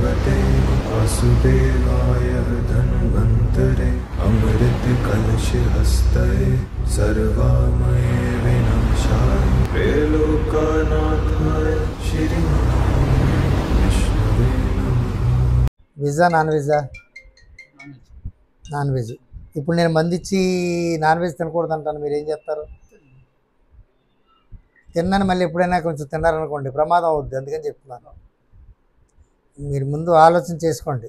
भगवते वासुदेवाय धन्वन्तरे अमृत कलश हस्ते सर्वामये विनाशाय त्रैलोक्यनाथाय श्री विष्णवे नमः। వెజ్జా నాన్ వెజ్జా? Non veg. ఇప్పుడు నేను మందిచ్చి నాన్ వెజ్ తినకూడదు అంటాను, మీరు ఏం చేస్తారు? తిన్నాను మళ్ళీ ఎప్పుడైనా కొంచెం తిన్నారనుకోండి ప్రమాదం అవుద్ది, అందుకని చెప్తున్నాను. మీరు ముందు ఆలోచన చేసుకోండి.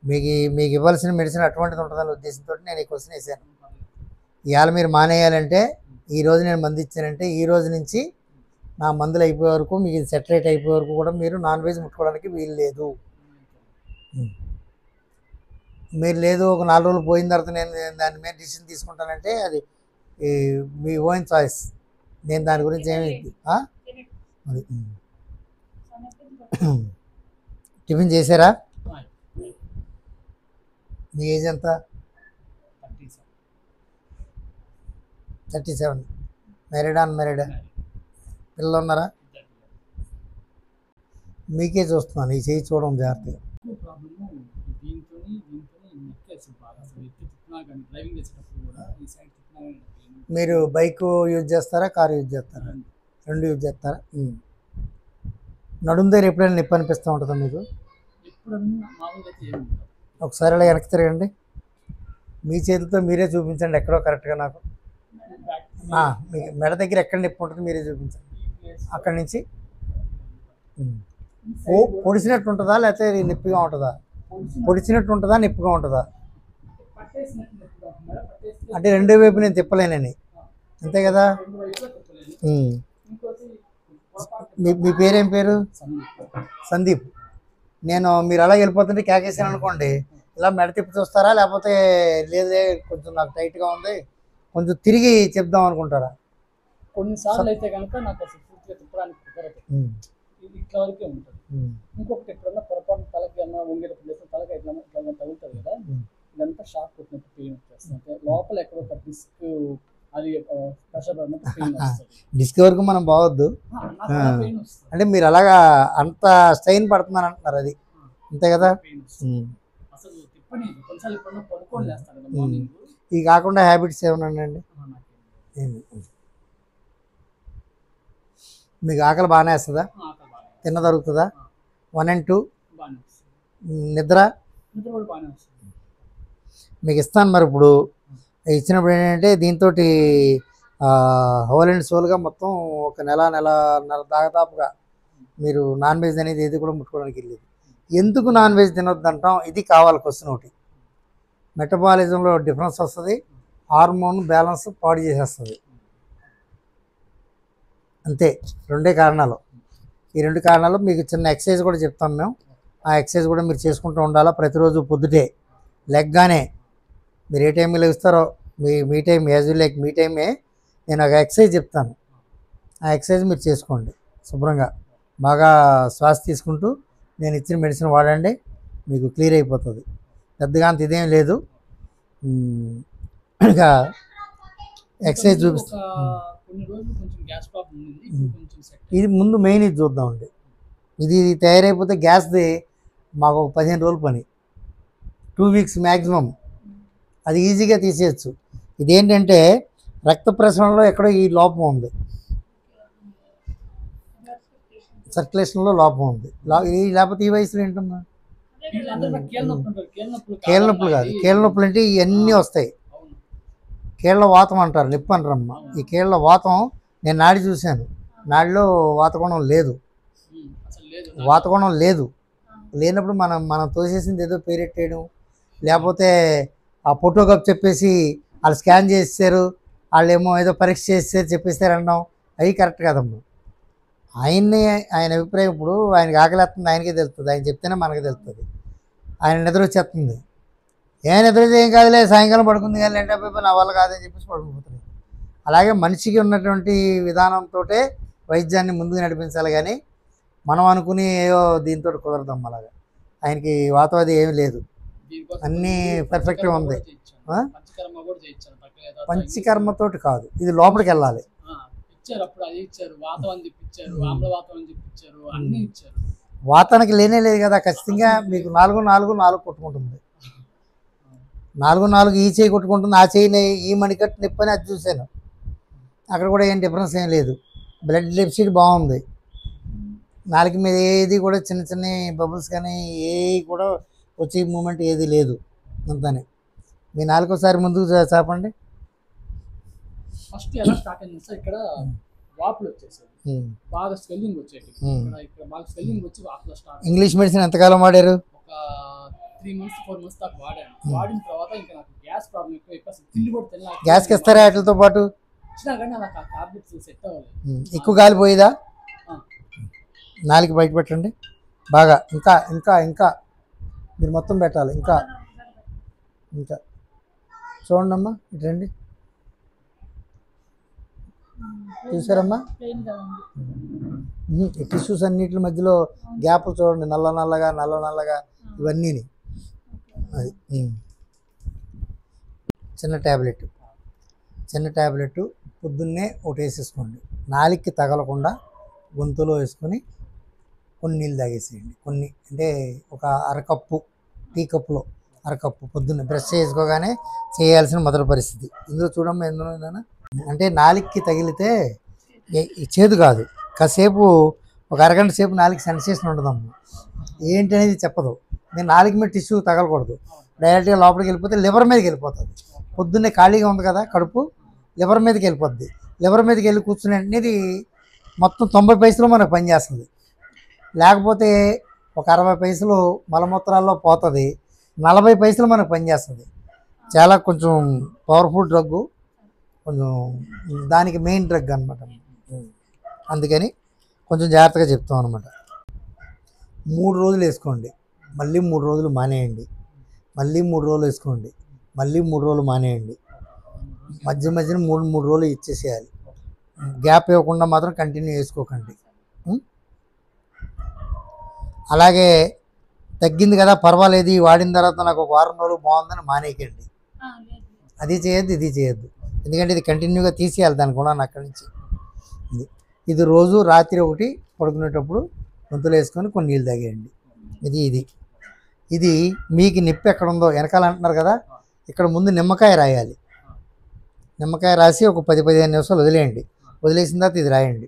మీకు ఇవ్వాల్సిన మెడిసిన్ అటువంటిది ఉంటుందనే ఉద్దేశంతో నేను ఈ క్వశ్చన్ వేసాను. ఇవాళ మీరు మానేయాలంటే, ఈరోజు నేను మందు ఇచ్చానంటే ఈ రోజు నుంచి నా మందులు అయిపోయే వరకు, మీకు ఇది సెటరేట్ అయిపోయే వరకు కూడా మీరు నాన్ వెజ్ ముట్టుకోవడానికి వీలు లేదు. మీరు లేదు ఒక 4 రోజులు పోయిన తర్వాత నేను దాని మీద డిసిషన్ తీసుకుంటానంటే అది మీ ఓన్ చాయిస్. నేను దాని గురించి ఏమి టిఫిన్ చేశారా? మీ ఏజ్ ఎంత? 37. మ్యారీడా అన్మ్యారీడా? పిల్లలు ఉన్నారా? మీకే చూస్తున్నాను, ఈ చేయి చూడడం జాగ్రత్తగా. మీరు బైక్ యూజ్ చేస్తారా, కారు యూజ్ చేస్తారా? 2 యూజ్ చేస్తారా? నడుము దగ్గర ఎప్పుడైనా నొప్పి అనిపిస్తూ ఉంటుందా మీకు? ఒకసారి అలా వెనక్కి తిరగండి, మీ చేతితో మీరే చూపించండి ఎక్కడో కరెక్ట్గా. నాకు మీ మెడ దగ్గర ఎక్కడ నొప్పి ఉంటుంది మీరే చూపించండి. అక్కడి నుంచి పొడిచినట్టు ఉంటుందా లేకపోతే నొప్పిగా ఉంటుందా? పొడిచినట్టు ఉంటుందా నొప్పిగా ఉంటుందా? అంటే రెండో వైపు నేను తిప్పలేనని, అంతే కదా? మీ పేరేం పేరు? సందీప్. నేను మీరు అలా వెళ్ళిపోతుంటే కేకేసాను అనుకోండి, ఇలా మెడ తిప్పి చూస్తారా లేకపోతే లేదే కొంచెం నాకు టైట్గా ఉంది కొంచెం తిరిగి చెప్దాం అనుకుంటారా? కొన్నిసార్లు అయితే కనుక నాకు అసలు పూర్తిగా తిప్పడానికి కుదరదు, ఇట్లా వరకే ఉంటుంది. ఇంకొకటి ఎప్పుడన్నా పొరపాటు తలకి అన్న వంగేటప్పుడు లేకపోతే తలకి ఇట్లా తగులుతుంది కదా, ఇదంతా షాక్ కొట్టినట్టు పెయిన్ వచ్చేస్తుంది. లోపల ఎక్కడో ఒక డిస్క్ అది ప్రెషర్ పడినట్టు పెయిన్ వస్తుంది. డిస్క్ వరకు మనం బావద్దు అంటే మీరు అలాగా అంత స్ట్రెయిన్ పడుతుందని అంటున్నారు, అది అంతే కదా? అసలు తిప్పని కొన్నిసార్లు ఎప్పుడన్నా పడుకోని లేస్తాను కదా మార్నింగ్. ఇవి కాకుండా హ్యాబిట్స్ ఏమన్నా అండి? మీకు ఆకలి బాగానే వేస్తుందా? తిన్న దొరుకుతుందా? 1 and 2 నిద్ర మీకు ఇస్తాను. మరి ఇప్పుడు ఇచ్చినప్పుడు ఏంటంటే దీంతో హోల్ అండ్ సోల్గా మొత్తం ఒక నెలన్నర దాదాపుగా మీరు నాన్ వెజ్ అనేది ఏది కూడా ముట్టుకోవడానికి వెళ్ళేది. ఎందుకు నాన్ వెజ్ తినొద్దు అంటాం? ఇది కావాలి క్వశ్చన్ ఒకటి. మెటబాలిజంలో డిఫరెన్స్ వస్తుంది, హార్మోన్ బ్యాలెన్స్ పాడు చేసేస్తుంది, అంతే. 2 కారణాలు. ఈ 2 కారణాలు మీకు చిన్న ఎక్సర్సైజ్ కూడా చెప్తాం మేము. ఆ ఎక్సర్సైజ్ కూడా మీరు చేసుకుంటూ ఉండాలా ప్రతిరోజు పొద్దుటే లెగ్గానే. మీరు ఏ టైంలో లెగుస్తారో మీ టైం యాజ్ యూ లైక్ మీ టైమే నేను ఒక ఎక్సర్సైజ్ చెప్తాను. ఆ ఎక్సర్సైజ్ మీరు చేసుకోండి శుభ్రంగా, బాగా శ్వాస తీసుకుంటూ నేను ఇచ్చిన మెడిసిన్ వాడండి, మీకు క్లియర్ అయిపోతుంది. పెద్దగా అంత ఇదేం లేదు. ఇక ఎక్సర్సైజ్ చూపిస్తాను. ఇది ముందు మెయిన్ ఇది చూద్దామండి. ఇది తయారైపోతే గ్యాస్ది మాకు 15 రోజుల పని, 2 weeks మ్యాక్సిమం. అది ఈజీగా తీసేయచ్చు. ఇదేంటంటే రక్త ప్రసరణలో ఎక్కడో ఈ లోపం ఉంది, సర్క్యులేషన్లో లోపం ఉంది. లేకపోతే ఈ వయసులో ఏంటమ్మా? కీళ్ళ నొప్పులు కాదు, కీళ్ళ నొప్పులు అంటే ఇవన్నీ వస్తాయి. కీళ్ళ వాతం అంటారు, నొప్పి అంటారమ్మా. ఈ కీళ్ళ వాతం నేను నాడి చూశాను, నాడిలో వాతకోణం లేదు. వాతకోణం లేనప్పుడు మనం తోసేసింది ఏదో పేరెట్టేయడం, లేకపోతే ఆ ఫోటో కప్ చెప్పేసి వాళ్ళు స్కాన్ చేసేసారు, వాళ్ళు ఏమో ఏదో పరీక్ష చేసేసారు చెప్పేస్తారు అన్నాం, అవి కరెక్ట్ కాదమ్మా. ఆయన అభిప్రాయం ఇప్పుడు ఆయనకి ఆకలిస్తుంది, ఆయనకే తెలుస్తుంది, ఆయన చెప్తేనే మనకి తెలుస్తుంది. ఆయన నిద్ర వచ్చేస్తుంది, నిద్ర ఏం కాదులే సాయంకాలం పడుకుంది కానీ లేదంటే నా వల్ల కాదని చెప్పేసి పడుకుపోతుంది. అలాగే మనిషికి ఉన్నటువంటి విధానంతో వైద్యాన్ని ముందుకు నడిపించాలి, కానీ మనం అనుకుని ఏదో దీంతో కుదరదాం. అలాగా ఆయనకి వాతావరణం ఏమీ లేదు, అన్నీ పర్ఫెక్ట్గా ఉంది. పంచకర్మతోటి కాదు, ఇది లోపలికి వెళ్ళాలి. వాతానికి లేనే లేదు కదా, ఖచ్చితంగా మీకు 4 కొట్టుకుంటుంది. 4 ఈ చేయి కొట్టుకుంటుంది, ఆ చేయి ఈ మణికట్టు నొప్పి అని అది చూశాను. అక్కడ కూడా ఏం డిఫరెన్స్ ఏం లేదు. బ్లడ్ డెఫిసిట్ బాగుంది. నాలుగు మీద ఏది కూడా చిన్న చిన్న బబుల్స్ కానీ ఏవి కూడా వచ్చే మూమెంట్ ఏది లేదు. అంతానే మీ నాలుగోసారి ముందుకు చాపండి. ఫస్ట్ ఎలా స్టార్ట్ అయింది సార్? ఇక్కడ వాపులు వచ్చేసేది, బాగా స్వెల్లింగ్ వచ్చేది. ఇక్కడ బాగా స్వెల్లింగ్ వచ్చి వాపులో స్టార్ట్. ఇంగ్లీష్ మెడిసిన్ ఎంతకాలం వాడారు? ఒక 3 months 4 months దాకా వాడాను. వాడిన తర్వాత ఇంకా నాకు గ్యాస్ ప్రాబ్లం ఎక్కువ తిండి కూడా తినలేదు. గ్యాస్కి ఇస్తారా వాటితో పాటు? ఇచ్చినా కానీ నాకు ఆ టాబ్లెట్స్ సెట్ అవ్వలేదు. ఎక్కువ గాలి పోయేదా? నాలుగు బయట పెట్టండి బాగా. ఇంకా ఇంకా ఇంకా మీరు మొత్తం పెట్టాలి. ఇంకా ఇంకా చూడండి అమ్మా, ఇటు రండి. చూసారమ్మా, ఈ టిష్యూస్ అన్నిటి మధ్యలో గ్యాప్ చూడండి, నల్ల నల్లగా ఇవన్నీ. అది చిన్న ట్యాబ్లెట్ పొద్దున్నే ఒకటి వేసేసుకోండి. నాలుగుకి తగలకుండా గొంతులో వేసుకొని కొన్ని నీళ్ళు తాగేసేయండి. కొన్ని అంటే ఒక అరకప్పు, టీ కప్పులో అరకప్పు పొద్దున్నే బ్రష్ చేసుకోగానే చేయాల్సిన మొదటి పరిస్థితి. ఇందులో చూడమ్మా, ఎందులో అంటే నాలుగుకి తగిలితే చేదు కాదు, కాసేపు ఒక అరగంట సేపు నాలుగు సెన్సేషన్ ఉండదమ్మా. ఏంటి అనేది చెప్పదు. నేను నాలుగు మీద టిష్యూ తగలకూడదు, డైరెక్ట్గా లోపలికి వెళ్ళిపోతే లివర్ మీదకి వెళ్ళిపోతుంది. పొద్దున్నే ఖాళీగా ఉంది కదా కడుపు, లివర్ మీదకి వెళ్ళిపోద్ది. లివర్ మీదకి వెళ్ళి కూర్చుని అనేది మొత్తం 90 పైసలు మనకు పనిచేస్తుంది. లేకపోతే ఒక 60 పైసలు మలమూత్రాల్లో పోతుంది, 40 పైసలు మనకు పనిచేస్తుంది. చాలా కొంచెం పవర్ఫుల్ డ్రగ్గు, కొంచెం దానికి మెయిన్ డ్రగ్ అనమాట. అందుకని కొంచెం జాగ్రత్తగా చెప్తాం అనమాట. 3 రోజులు వేసుకోండి, మళ్ళీ 3 రోజులు మానేయండి, మళ్ళీ 3 రోజులు వేసుకోండి, మళ్ళీ 3 రోజులు మానేయండి. మధ్యన 3 రోజులు ఇచ్చేసేయాలి. గ్యాప్ ఇవ్వకుండా మాత్రం కంటిన్యూ చేసుకోకండి. అలాగే తగ్గింది కదా పర్వాలేదు, వాడిన తర్వాత నాకు ఒక వారం రోజులు బాగుందని మానేయకండి. అది చేయొద్దు, ఇది చేయొద్దు. ఎందుకంటే ఇది కంటిన్యూగా తీసేయాలి దాని గుణాన్ని అక్కడి నుంచి. ఇది రోజు రాత్రి ఒకటి పడుకునేటప్పుడు గొంతులు వేసుకొని కొన్ని నీళ్ళు తాగేయండి. ఇది మీకు నొప్పి ఎక్కడ ఉందో వెనకాల అంటున్నారు కదా, ఇక్కడ ముందు నిమ్మకాయ రాయాలి. నిమ్మకాయ రాసి ఒక 10-15 నిమిషాలు వదిలేయండి. వదిలేసిన తర్వాత ఇది రాయండి.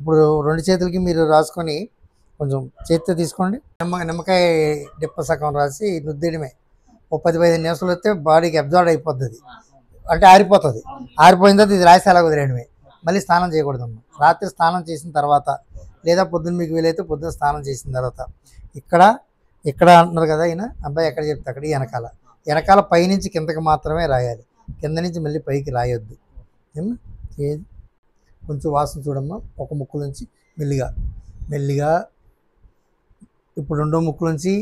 ఇప్పుడు 2 చేతులకి మీరు రాసుకొని కొంచెం చేతితో తీసుకోండి. నిమ్మకాయ డిప్ప సగం రాసి రుద్దేయడమే. ఒక 10-15 నిమిషాలు వస్తే బాడీకి అబ్జార్బ్ అయిపోతుంది, అంటే ఆరిపోతుంది. ఆరిపోయిన తర్వాత ఇది రాసి అలా వదిలేయడమే. మళ్ళీ స్నానం చేయకూడదమ్మా. రాత్రి స్నానం చేసిన తర్వాత, లేదా పొద్దున్న మీకు వీలైతే పొద్దున్న స్నానం చేసిన తర్వాత ఇక్కడ అంటున్నారు కదా ఈయన అబ్బాయి, ఎక్కడ చెప్తే అక్కడ వెనకాల పైనుంచి కిందకి మాత్రమే రాయాలి, కింద నుంచి మళ్ళీ పైకి రాయొద్దు. ఏది కొంచెం వాసన చూడమ్మా. ఒక ముక్కు నుంచి మెల్లిగా ఇప్పుడు రెండో ముక్కు నుంచి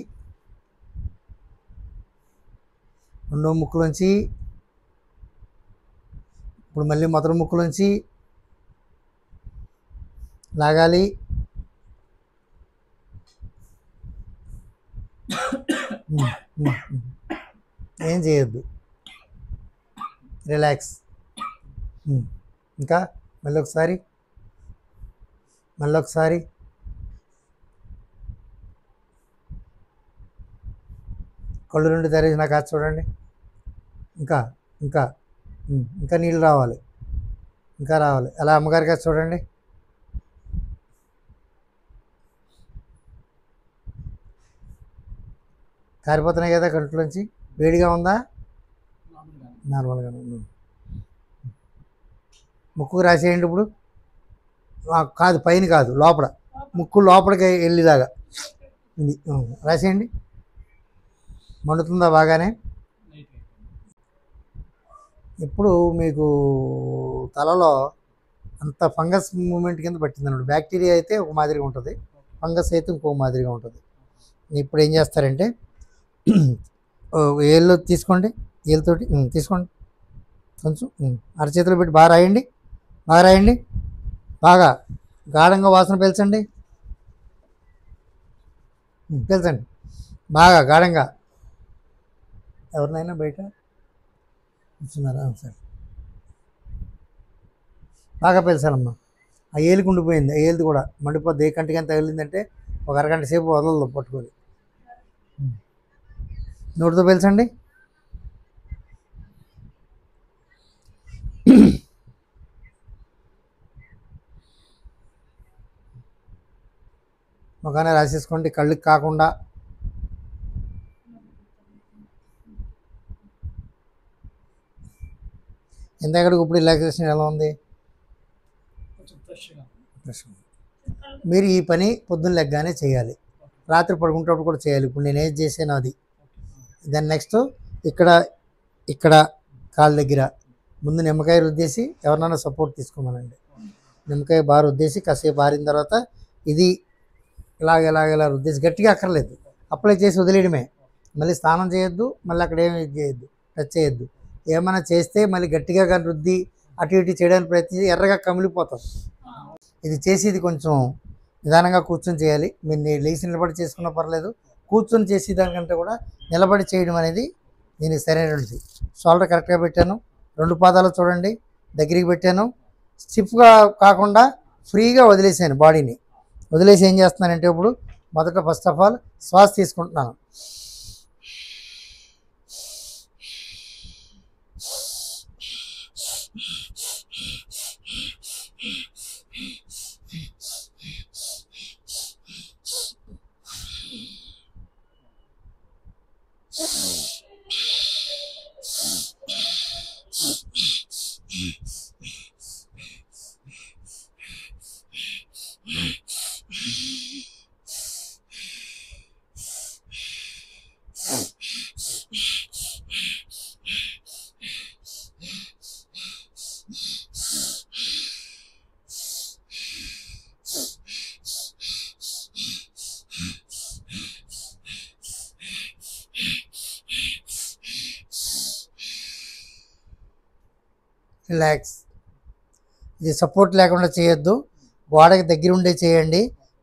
ఇప్పుడు మళ్ళీ మొదటి ముక్కు నుంచి లాగాలి. ఏం చేయొద్దు, రిలాక్స్. ఇంకా మళ్ళీ ఒకసారి కళ్ళు నుండి తెరిచి నాకు కాదు చూడండి. ఇంకా నీళ్ళు రావాలి, అలా అమ్మగారి కాదు చూడండి. కారిపోతున్నాయి కదా కంట్లోంచి. వేడిగా ఉందా? నార్మల్గానే ఉంది. ముక్కు రాసేయండి. ఇప్పుడు కాదు, పైన కాదు, లోపల ముక్కు లోపలికి వెళ్ళేలాగా ఇది రాసేయండి. మండుతుందా బాగానే? ఇప్పుడు మీకు తలలో అంత ఫంగస్ మూమెంట్ కింద పట్టిందన్నమాట. బ్యాక్టీరియా అయితే ఒక మాదిరిగా ఉంటుంది, ఫంగస్ అయితే ఇంకొక మాదిరిగా ఉంటుంది. ఇప్పుడు ఏం చేస్తారంటే ఏళ్ళు తీసుకోండి, ఏళ్ళతోటి తీసుకోండి, కొంచెం అరచేతిలో పెట్టి బాగా రాయండి. బాగా గాఢంగా వాసన పీల్చండి, బాగా గాఢంగా. ఎవరినైనా బయట కూర్చున్నారా? సరే, బాగా పీల్చాలమ్మా. ఆ ఏలికి ఉండిపోయింది, ఆ ఏలిది కూడా మండిపోద్ది. ఏ కంటికని తగిలిందంటే ఒక అరగంట సేపు వదలదు పట్టుకొని. నోటితో పీల్చండి. ముఖానే రాసేసుకోండి, కళ్ళకి కాకుండా. ఇంతకడికి ఇప్పుడు రిలాక్సేషన్ ఎలా ఉంది? కొంచెం ఫ్రెష్గా. మీరు ఈ పని పొద్దున్న లెగ్గానే చేయాలి, రాత్రి పడుకుంటప్పుడు కూడా చేయాలి. ఇప్పుడు నేను ఏది చేసాను అది. దాని నెక్స్ట్ ఇక్కడ ఇక్కడ కాళ్ళ దగ్గర ముందు నిమ్మకాయ రుద్దేసి ఎవరినైనా సపోర్ట్ తీసుకోమనండి. నిమ్మకాయ బాగా రుద్దేసి కాసేపు ఆరిన తర్వాత ఇది ఇలా రుద్దేసి, గట్టిగా అక్కర్లేదు, అప్లై చేసి వదిలేయడమే. మళ్ళీ స్నానం చేయొద్దు, మళ్ళీ అక్కడ ఏమి చేయొద్దు, టచ్ చేయొద్దు. ఏమైనా చేస్తే మళ్ళీ గట్టిగా కానీ రుద్ది అటు ఇటు చేయడానికి ప్రయత్నించి ఎర్రగా కమిలిపోతుంది. ఇది చేసి ఇది కొంచెం నిదానంగా కూర్చొని చేయాలి. మీరు లేచి నిలబడి చేసుకున్నా పర్లేదు, కూర్చొని చేసి దానికంటే కూడా నిలబడి చేయడం అనేది దీనికి సరైనది. షోల్డర్ కరెక్ట్గా పెట్టాను, 2 పాదాలు చూడండి దగ్గరికి పెట్టాను. స్టిఫ్గా కాకుండా ఫ్రీగా వదిలేసాను బాడీని. వదిలేసి ఏం చేస్తున్నానంటే ఇప్పుడు మొదట ఫస్ట్ ఆఫ్ ఆల్ శ్వాస తీసుకుంటున్నాను. రిలాక్స్. ఇది సపోర్ట్ లేకుండా చేయొద్దు, గోడకి దగ్గర ఉండే చేయండి.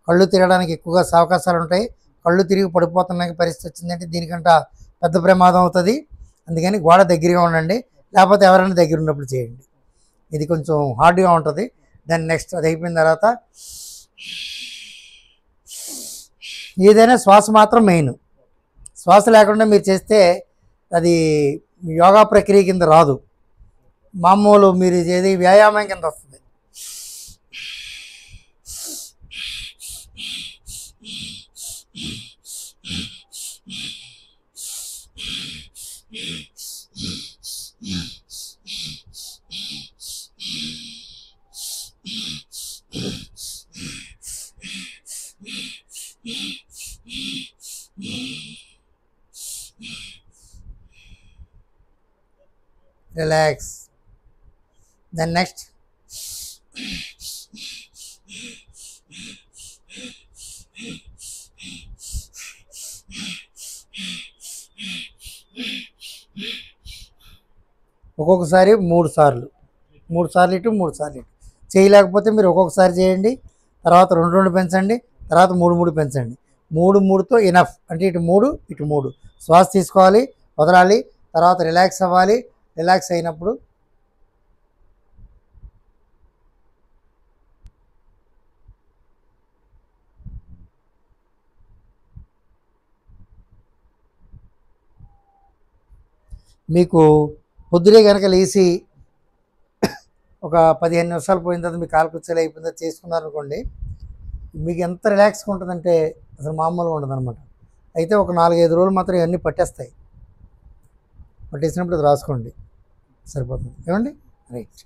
కళ్ళు తిరగడానికి ఎక్కువగా అవకాశాలు ఉంటాయి. కళ్ళు తిరిగి పడిపోతున్న పరిస్థితి వచ్చిందంటే దీనికంట పెద్ద ప్రమాదం అవుతుంది. అందుకని గోడ దగ్గరగా ఉండండి, లేకపోతే ఎవరైనా దగ్గర ఉన్నప్పుడు చేయండి. ఇది కొంచెం హార్డ్గా ఉంటుంది. దాన్ని నెక్స్ట్ అది అయిపోయిన తర్వాత ఏదైనా శ్వాస మాత్రం మెయిన్. శ్వాస లేకుండా మీరు చేస్తే అది యోగా ప్రక్రియ కింద రాదు, మామూలు మీరు చేది వ్యాయామం కింద వస్తుంది. రిలాక్స్. దెన్ నెక్స్ట్ ఒక్కొక్కసారి 3 సార్లు ఇటు 3 సార్లు ఇటు చేయలేకపోతే మీరు ఒక్కొక్కసారి చేయండి, తర్వాత 2 పెంచండి, తర్వాత 3 పెంచండి. 3తో ఇనఫ్. అంటే ఇటు 3 ఇటు 3 శ్వాస తీసుకోవాలి, వదలాలి, తర్వాత రిలాక్స్ అవ్వాలి. రిలాక్స్ అయినప్పుడు మీకు పొద్దునే కనుక లేచి ఒక 15 నిమిషాలు పోయిన తర్వాత మీ కాలు కుర్చీలు అయిపోయిందో చేసుకున్నారనుకోండి, మీకు ఎంత రిలాక్స్గా ఉంటుందంటే అసలు మామూలుగా ఉండదు అనమాట. అయితే ఒక 4-5 రోజులు మాత్రం ఇవన్నీ పట్టేస్తాయి. పట్టేసినప్పుడు అది రాసుకోండి, సరిపోతుంది. ఏమండి? రైట్.